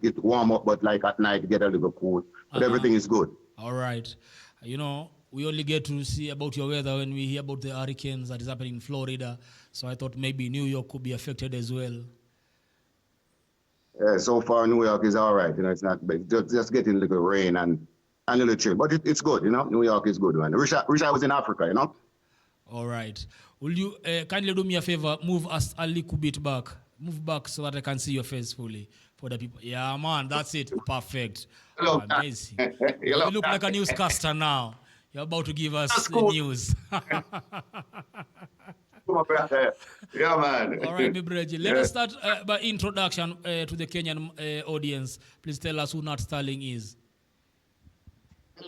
it warm up, but like at night, it get a little cool. But everything is good. All right. You know, we only get to see about your weather when we hear about the hurricanes that is happening in Florida. So I thought maybe New York could be affected as well. So far, New York is all right. You know, it's not big. Just getting a little rain and a little chill. But it's good, you know. New York is good, man. Wish I was in Africa, you know. All right. Will you kindly do me a favor? Move us a little bit back. Move back so that I can see your face fully for the people. Yeah, man, that's it. Perfect. Hello. Amazing. Hello. You look like a newscaster now. You're about to give us That's the cool. news. Yeah, man. All right, Bibreji. Let us start by introduction to the Kenyan audience. Please tell us who Nat Sterling is.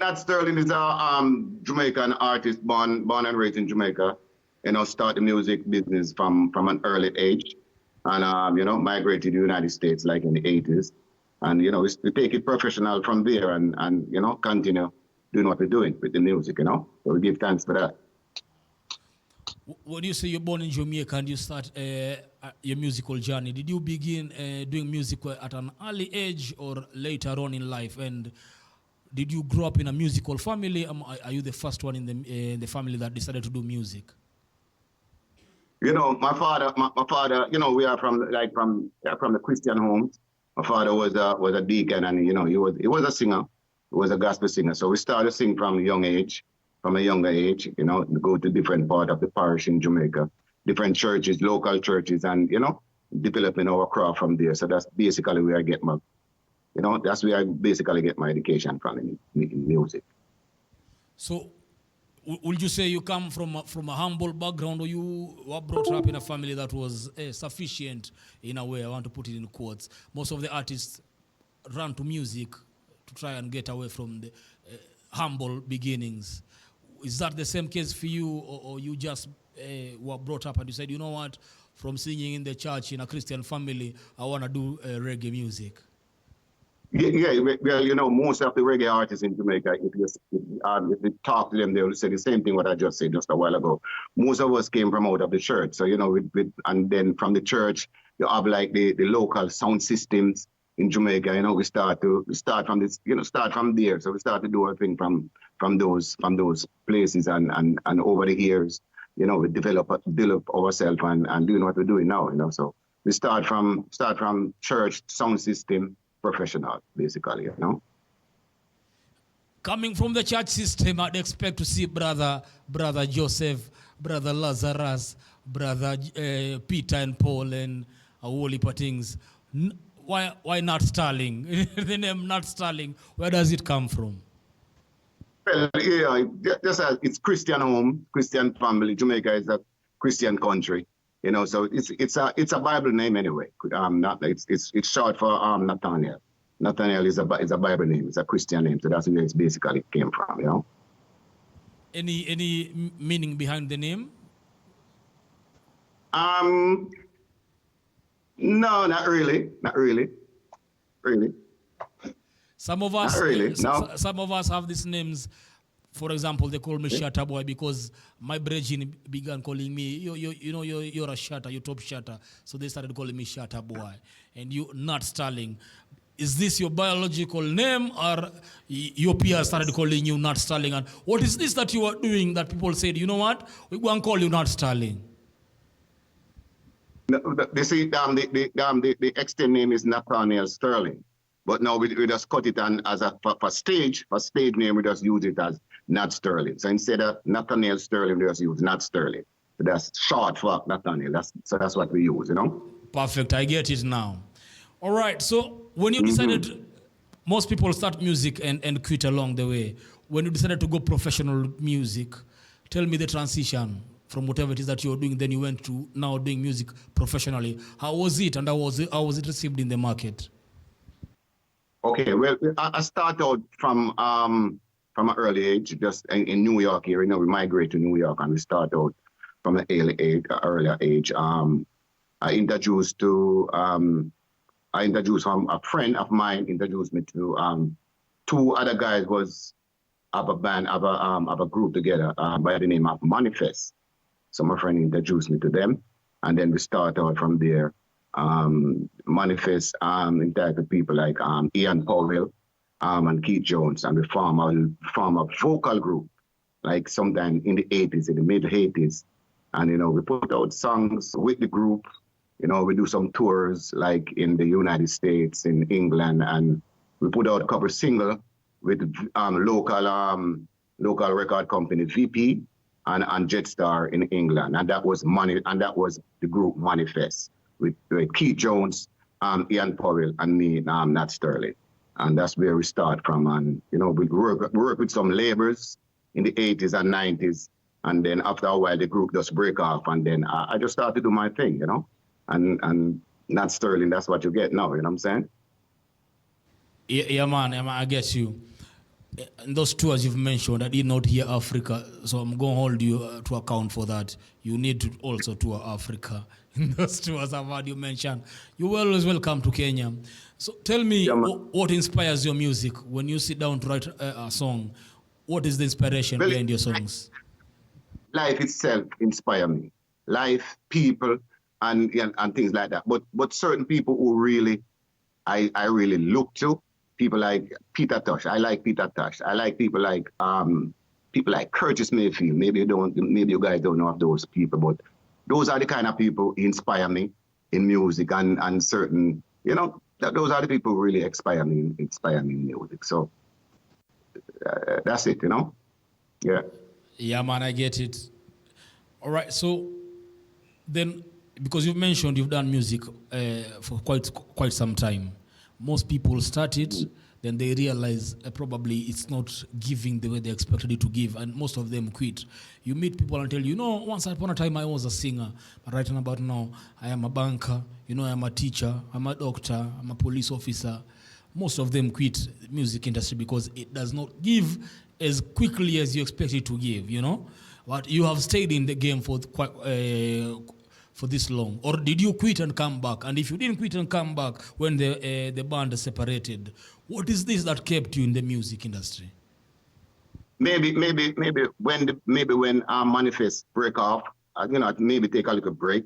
Nat Sterling is a Jamaican artist born and raised in Jamaica. You know, start the music business from an early age, and you know, migrated to the United States like in the 80s, and you know, we take it professional from there, and you know, continue doing what we're doing with the music. You know, so we give thanks for that. When you say you're born in Jamaica and you start your musical journey, did you begin doing music at an early age or later on in life? And did you grow up in a musical family? Are you the first one in the family that decided to do music? You know, my father. You know, we are from the Christian homes. My father was a deacon, and you know, he was a singer. He was a gospel singer. So we started singing from a younger age. You know, go to different part of the parish in Jamaica, different churches, local churches, and you know, developing our craft from there. So that's basically where I get my, you know, that's where I basically get my education from in music. So, would you say you come from a humble background, or you were brought up in a family that was sufficient in a way? I want to put it in quotes. Most of the artists run to music to try and get away from the humble beginnings. Is that the same case for you, or you just were brought up and you said, you know what, from singing in the church in a Christian family, I want to do reggae music? Yeah, well, you know, most of the reggae artists in Jamaica, if you talk to them, they will say the same thing what I just said just a while ago. Most of us came from out of the church. So, you know, and then from the church, you have like the local sound systems in Jamaica. You know, we start from this, you know, start from there. So we start to do our thing from those places, and over the years, you know, we develop ourselves and doing what we're doing now. You know, so we start from church sound system professional, basically, you know. Coming from the church system, I'd expect to see brother Joseph, brother Lazarus, brother Peter and Paul, and a whole heap of things. Why not Sterling? The name Nat Sterling, where does it come from? Well, yeah, just as it's Christian home, Christian family. Jamaica is a Christian country, you know. So it's a Bible name anyway. It's short for Nathaniel. Nathaniel is a Bible name. It's a Christian name. So that's where it basically came from, you know. Any meaning behind the name? No, not really. Really. Some of us, not really, no. Some of us have these names. For example, they call me Shatter Boy because my brethren began calling me, you're a shatter, you're top shatter. So they started calling me Shatter Boy. And you, Nat Sterling. Is this your biological name, or your peers started calling you Nat Sterling? And what is this that you are doing that people said, you know what, we go and call you Nat Sterling? They say the extended name is Nathaniel Sterling. But now we just cut it on as for stage name, we just use it as Nat Sterling. So instead of Nathaniel Sterling, we just use Nat Sterling. So that's short for Nathaniel. That's what we use, you know? Perfect, I get it now. All right, so when you decided, most people start music and quit along the way. When you decided to go professional music, tell me the transition from whatever it is that you're doing, then you went to now doing music professionally. How was it, and how was it received in the market? Okay, well, I start out from an early age, just in New York here. You know, we migrate to New York, and we start out from an earlier age. I introduced a friend of mine introduced me to two other guys was of a band, of a group together by the name of Manifest. So my friend introduced me to them, and then we start out from there. Manifest entitled people like Ian Powell and Keith Jones, and we form a vocal group like sometime in the 80s, in the mid 80s. And, we put out songs with the group. We do some tours like in the United States, in England, and we put out a couple singles with local record company VP and Jetstar in England. And that was the group Manifest with Keith Jones, Ian Powell, and me, Nat Sterling. And that's where we start from. And, we work with some labels in the 80s and 90s. And then after a while, the group just break off. And then I just started to do my thing, And Nat Sterling, that's what you get now, you know what I'm saying? Yeah, man, I get you. And those tours you've mentioned, I did not hear Africa, so I'm going to hold you to account for that. You need to also tour Africa. In those tours I've heard you mention, you're always welcome to Kenya. So tell me, what inspires your music when you sit down to write a song? What is the inspiration behind your songs? Life itself inspires me. Life, people, and things like that. But certain people who really, I really look to, people like Peter Tosh. I like Peter Tosh. I like people like Curtis Mayfield. Maybe you guys don't know of those people, but those are the kind of people who inspire me in music and certain, those are the people who really inspire me in music. So that's it, Yeah. Yeah, man, I get it. All right, so then, because you've mentioned you've done music for quite some time. Most people start it, then they realize probably it's not giving the way they expected it to give, and most of them quit. You meet people and tell you, once upon a time I was a singer, but right about now I am a banker, I'm a teacher, I'm a doctor, I'm a police officer. Most of them quit the music industry because it does not give as quickly as you expect it to give, But you have stayed in the game for for this long, or did you quit and come back? And if you didn't quit and come back when the band separated, what is this that kept you in the music industry? Maybe when Manifest break off, maybe take a little break,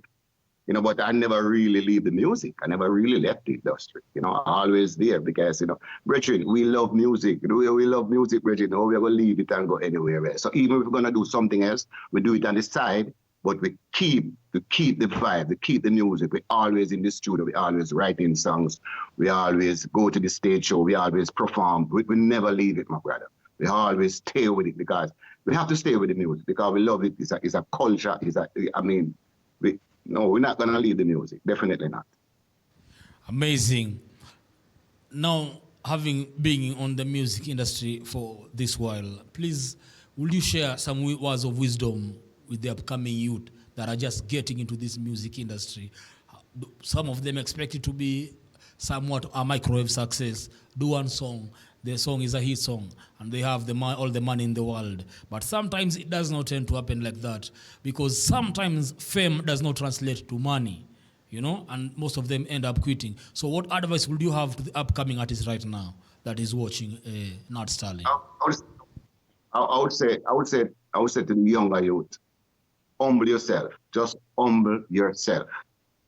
but I never really leave the music. I never really left the industry. Always there because, Bridget, we love music. We love music, Bridget. No, we're going to leave it and go anywhere else. So even if we're going to do something else, we do it on the side, but we keep the vibe, we keep the music. We're always in the studio. We always writing songs. We always go to the stage show. We always perform. We never leave it, my brother. We always stay with it because we have to stay with the music because we love it. It's a culture. No, we're not going to leave the music. Definitely not. Amazing. Now, having been on the music industry for this while, please, will you share some words of wisdom with the upcoming youth that are just getting into this music industry? Some of them expect it to be somewhat a microwave success. Do one song, the song is a hit song, and they have all the money in the world. But sometimes it does not tend to happen like that, because sometimes fame does not translate to money, and most of them end up quitting. So what advice would you have to the upcoming artist right now that is watching Nat Sterling? I would say to the younger youth, humble yourself. Just humble yourself.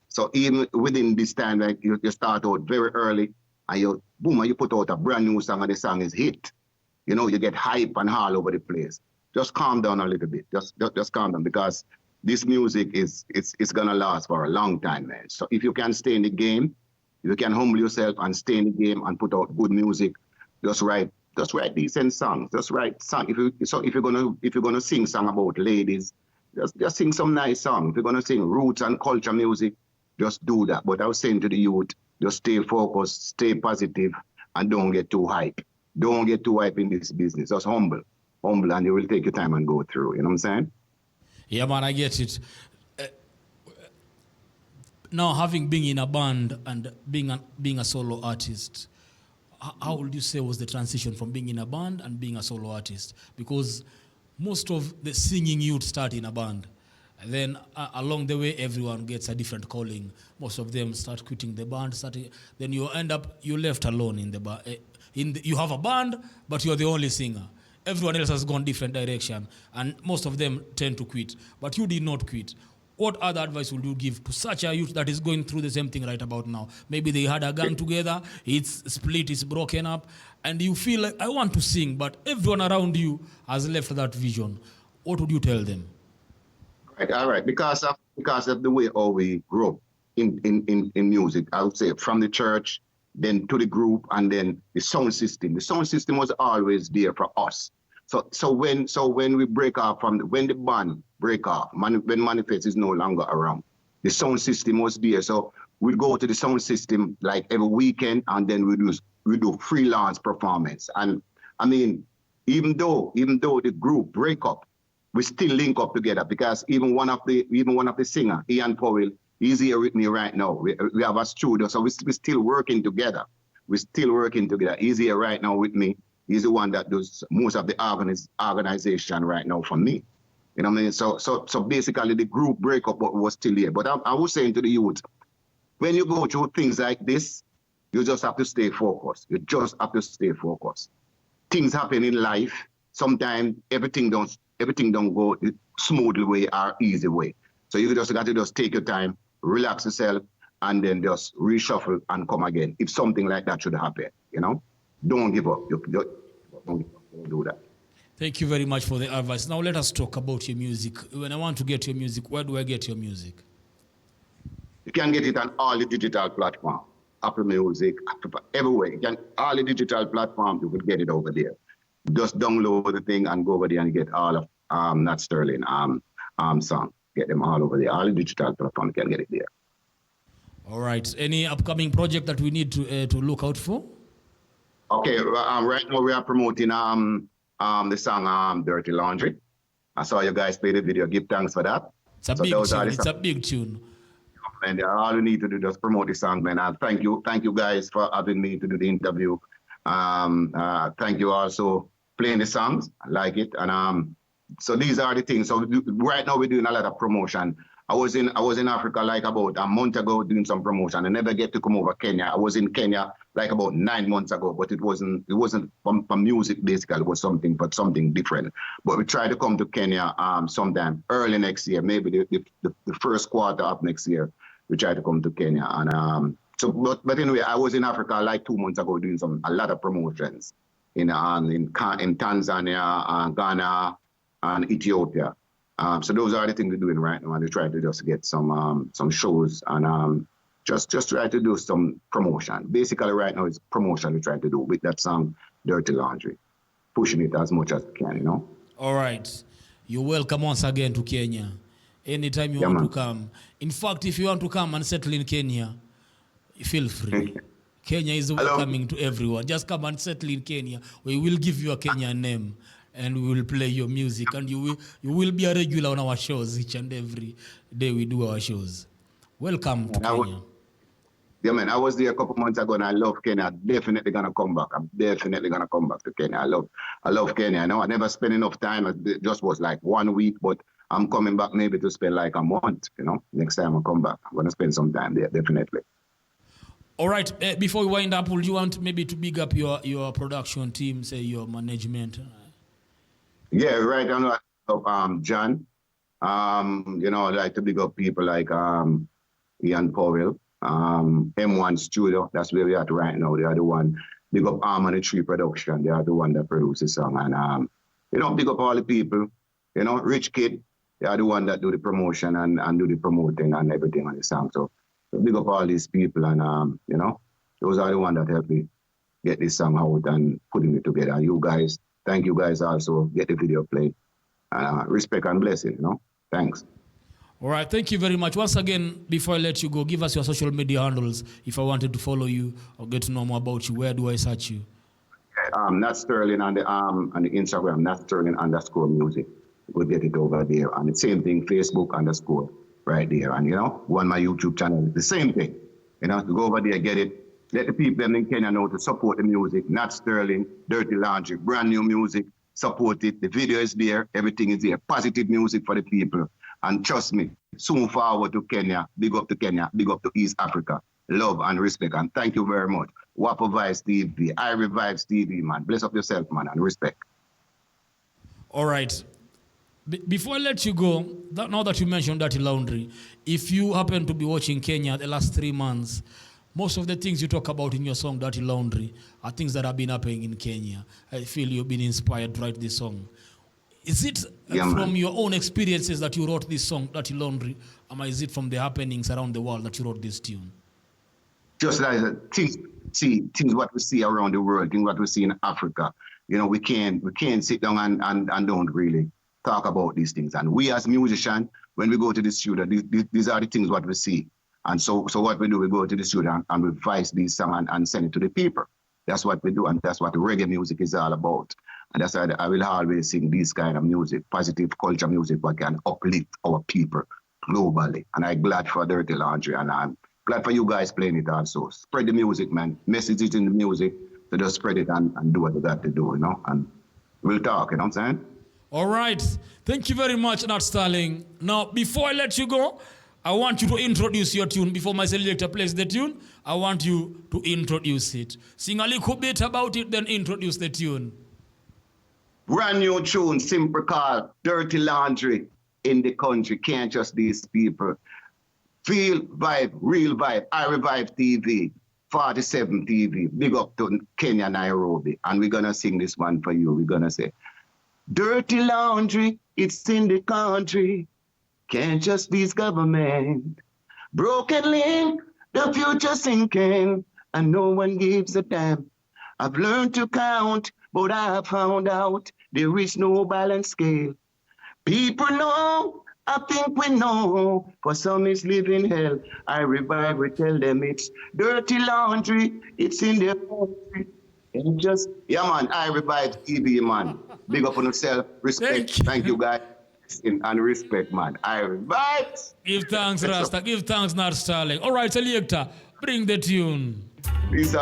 So even within this time, like you start out very early, and you put out a brand new song, and the song is hit. You get hype and all over the place. Just calm down a little bit. Just calm down, because this music it's gonna last for a long time, man. So if you can stay in the game, if you can humble yourself and stay in the game and put out good music, just write decent songs. Just write song. If you're gonna sing song about ladies, just sing some nice song. If you're gonna sing roots and culture music, just do that. But I was saying to the youth, just stay focused, stay positive, and don't get too hype. Don't get too hype in this business. Just humble, and you will take your time and go through. You know what I'm saying? Yeah, man, I get it. Now, having been in a band and being a solo artist, how would you say was the transition from being in a band and being a solo artist? Because most of the singing youth start in a band. And then along the way, everyone gets a different calling. Most of them start quitting the band. Then you're left alone in the band. You have a band, but you're the only singer. Everyone else has gone different direction, and most of them tend to quit. But you did not quit. what other advice would you give to such a youth that is going through the same thing right about now? Maybe they had a gang together, it's split, it's broken up, and you feel like, I want to sing, but everyone around you has left that vision. What would you tell them? Right, all right. Because of the way how we grew up in music, I would say from the church, then to the group, and then the sound system. The sound system was always there for us. So when we break off when the band break off, when Manifest is no longer around, the sound system was there. So we'd go to the sound system like every weekend, and then we do freelance performance. And I mean, even though the group break up, we still link up together, because even one of the singer, Ian Powell, he's here with me right now. We have a studio, so we're still working together. We're still working together. He's here right now with me. He's the one that does most of the organization right now for me. You know what I mean? So basically the group break up, but was still here. But I was saying to the youth, when you go through things like this, you just have to stay focused. You just have to stay focused. Things happen in life. Sometimes everything don't go smoothly way or easy way. So you just got to just take your time, relax yourself, and then just reshuffle and come again. If something like that should happen, you know, don't give up. Don't do that. Thank you very much for the advice. Now let us talk about your music. When I want to get your music, where do I get your music? You can get it on all the digital platforms, Apple Music, everywhere. All the digital platforms, you could get it over there. Just download the thing and go over there and get all of Nat Sterling song. Get them all over there. All the digital platforms can get it there. All right. Any upcoming project that we need to look out for? Okay. Right now we are promoting the song "Dirty Laundry." I saw you guys play the video. Give thanks for that. It's a big tune. It's a big tune. And all you need to do is just promote the song, man. And thank you guys for having me to do the interview. Thank you also playing the songs. I like it. And so these are the things. So right now we're doing a lot of promotion. I was in Africa like about a month ago doing some promotion. I never get to come over Kenya. I was in Kenya like about 9 months ago, but it wasn't for music basically. It was something different. But we try to come to Kenya sometime early next year, maybe the first quarter of next year. We try to come to Kenya. And but anyway, I was in Africa like 2 months ago doing a lot of promotions in Tanzania, Ghana, and Ethiopia. So those are the things we're doing right now, and we try to just get some shows and just try to do some promotion. Basically, right now it's promotion we're trying to do with that song "Dirty Laundry," pushing it as much as we can, you know. All right, you're welcome once again to Kenya. Anytime you want to come. In fact, if you want to come and settle in Kenya, feel free. Kenya is welcoming to everyone. Just come and settle in Kenya. We will give you a Kenyan name, and we will play your music, and you will be a regular on our shows each and every day we do our shows. Welcome to Kenya. Yeah, man, I was there a couple months ago, and I love Kenya. I'm definitely gonna come back. I'm definitely gonna come back to Kenya. I love Kenya. I know I never spent enough time. It just was like 1 week, but I'm coming back maybe to spend like a month. You know, next time I come back, I'm gonna spend some time there, definitely. All right. Before we wind up, would you want maybe to big up your production team, say your management? Yeah, right. I know John. You know, I like to big up people like Ian Powell, M1 Studio. That's where we are right now. They are the one. Big up Harmony Tree Production. They are the one that produces the song. And you know, big up all the people. You know, Rich Kid. They are the one that do the promotion and do the promoting and everything on the song. So big up all these people, and you know, those are the ones that help me get this song out and putting it together. And you guys, thank you guys also, get the video played. Respect and blessing, you know. Thanks. All right, thank you very much. Once again, before I let you go, give us your social media handles if I wanted to follow you or get to know more about you. Where do I search you? Nat Sterling on the Instagram, Nat Sterling _music. We'll get it over there. And the same thing, Facebook _ right there. And, you know, go on my YouTube channel, the same thing. You know, to go over there, get it. Let the people in Kenya know to support the music. Nat Sterling, Dirty Laundry, brand new music. Support it. The video is there. Everything is there. Positive music for the people. And trust me, soon forward to Kenya. Big up to Kenya. Big up to East Africa. Love and respect. And thank you very much. IRIE VYBZ, IRIE VYBZ TV, man. Bless up yourself, man, and respect. All right. Before I let you go, now that you mentioned Dirty Laundry, if you happen to be watching Kenya the last 3 months, most of the things you talk about in your song Dirty Laundry are things that have been happening in Kenya. I feel you've been inspired to write this song. Is it from your own experiences that you wrote this song, Dirty Laundry, or is it from the happenings around the world that you wrote this tune? Just like things what we see around the world, things what we see in Africa. You know, we can't sit down and don't really talk about these things. And we as musicians, when we go to the studio, these are the things what we see. And so what we do, we go to the studio and we voice these songs and send it to the people. That's what we do, and that's what reggae music is all about. And that's why I will always sing this kind of music, positive culture music, what can uplift our people globally. And I'm glad for Dirty Laundry, and I'm glad for you guys playing it also. Spread the music, man. Message it in the music, so just spread it and do what you got to do, you know? And we'll talk, you know what I'm saying? All right. Thank you very much, Nat Sterling. Now, before I let you go, I want you to introduce your tune. Before my selector plays the tune, I want you to introduce it. Sing a little bit about it, then introduce the tune. Brand new tune, simple called Dirty Laundry in the country. Can't just these people. Feel vibe, real vibe. IRIE VYBZ TV, 47 TV. Big up to Kenya, Nairobi. And we're going to sing this one for you. We're going to say, dirty laundry, it's in the country. Can't just be government. Broken link, the future sinking, and no one gives a damn. I've learned to count, but I found out there is no balance scale. People know, I think we know, for some it's living hell. I revive, we tell them it's dirty laundry, it's in their country. And just, yeah man, I revive TV, man. Big up on yourself, respect, thank you guys. And respect, man. I revive. Give thanks, Rasta. Give thanks, Nat Sterling. All right, selector, bring the tune. Peace